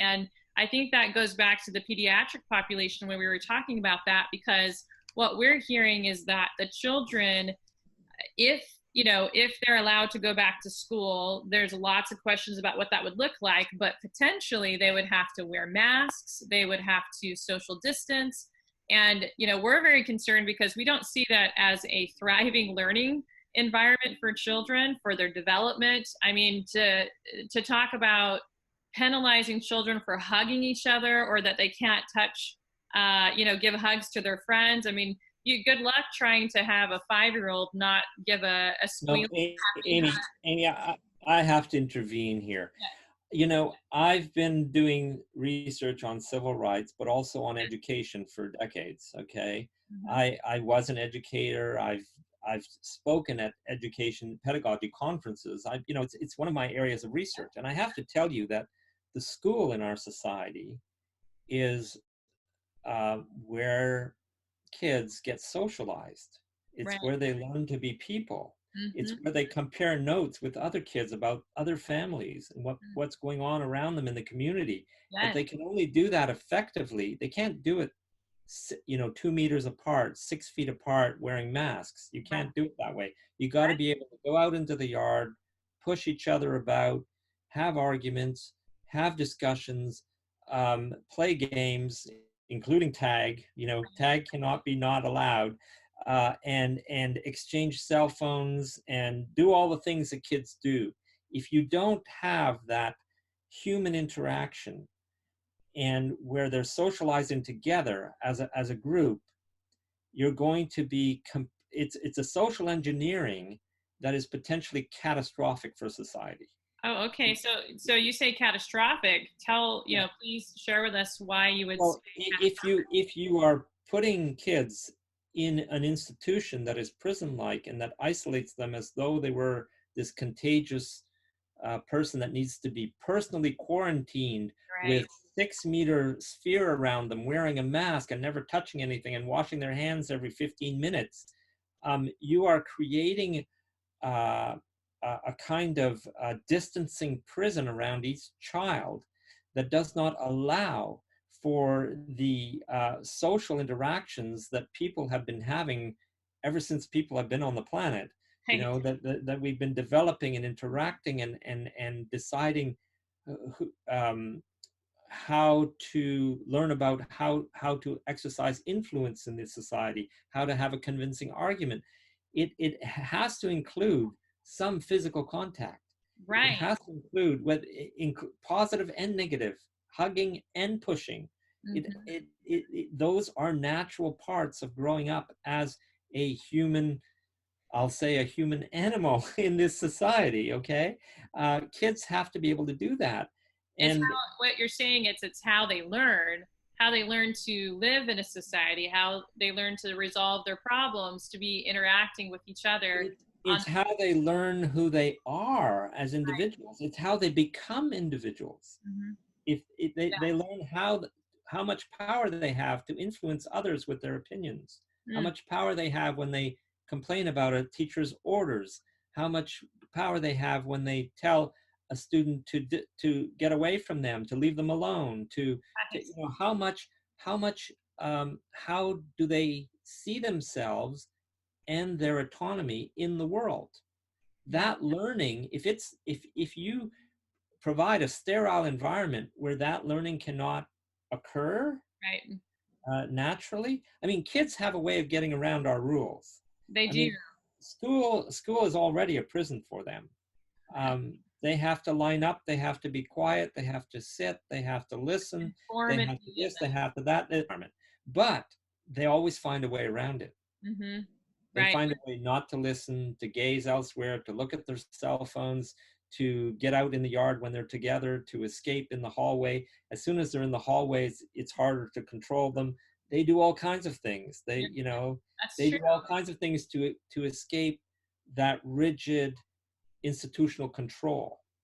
And I think that goes back to the pediatric population when we were talking about that, because what we're hearing is that the children, if if they're allowed to go back to school, there's lots of questions about what that would look like, but potentially they would have to wear masks, they would have to social distance. And we're very concerned because we don't see that as a thriving learning environment for children, for their development. I mean, to talk about penalizing children for hugging each other, or that they can't touch give hugs to their friends. I mean, good luck trying to have a 5-year-old not give a No, squealy happy hug. Amy, I have to intervene here. You know, I've been doing research on civil rights, but also on education for decades. Okay, Mhm. I was an educator. I've spoken at education pedagogy conferences. It's one of my areas of research, and I have to tell you that the school in our society is where kids get socialized. It's Right. where they learn to be people. It's Hmm. where they compare notes with other kids about other families and what's going on around them in the community. But Yes. they can only do that effectively. They can't do it, 2 meters apart, 6 feet apart, wearing masks. You Right. can't do it that way. You got to be able to go out into the yard, push each other about, have arguments, have discussions, play games, including tag. Tag cannot be not allowed, and exchange cell phones and do all the things that kids do. If you don't have that human interaction and where they're socializing together as a group, you're going to be it's a social engineering that is potentially catastrophic for society. Oh, okay. So you say catastrophic. Yeah. Please share with us why you would say Well, if you are putting kids in an institution that is prison-like and that isolates them as though they were this contagious person that needs to be personally quarantined with catastrophic. 6 meter sphere around them, wearing a mask and never touching anything and washing their hands every 15 minutes, you are creating uh, a kind of distancing prison around each child that does not allow for the social interactions that people have been having ever since people have been on the planet. Right. That we've been developing and interacting and deciding how to learn about how to exercise influence in this society, how to have a convincing argument. It has to include some physical contact. It Right. has to include whether positive and negative, hugging and pushing. Hmm. Those are natural parts of growing up as a human. I'll say a human animal in this society. Okay, kids have to be able to do that, It's and how what you're saying. It's how they learn to live in a society, how they learn to resolve their problems, to be interacting with each other. On it's how they learn who they are as individuals. It's how they become individuals. Mhm. If they Yeah. learn how much power they have to influence others with their opinions, how Mm. much power they have when they complain about a teacher's orders, how much power they have when they tell a student to get away from them, to leave them alone, to Right. how do they see themselves and their autonomy in the world. Yeah. That learning, if you provide a sterile environment where that learning cannot occur Right. naturally, I mean, kids have a way of getting around our rules. They I do. mean, school is already a prison for them. They have to line up, they have to be quiet, they have to sit, they have to listen, they have to Conformity. this, they have to that environment. But they always find a way around it. Hmm. They Right. find a way not to listen, to gaze elsewhere, to look at their cell phones, to get out in the yard when they're together, to escape in the hallway. As soon as they're in the hallways, it's harder to control them. They do all kinds of things. Yeah, that's They true. do all kinds of things to escape that rigid institutional control.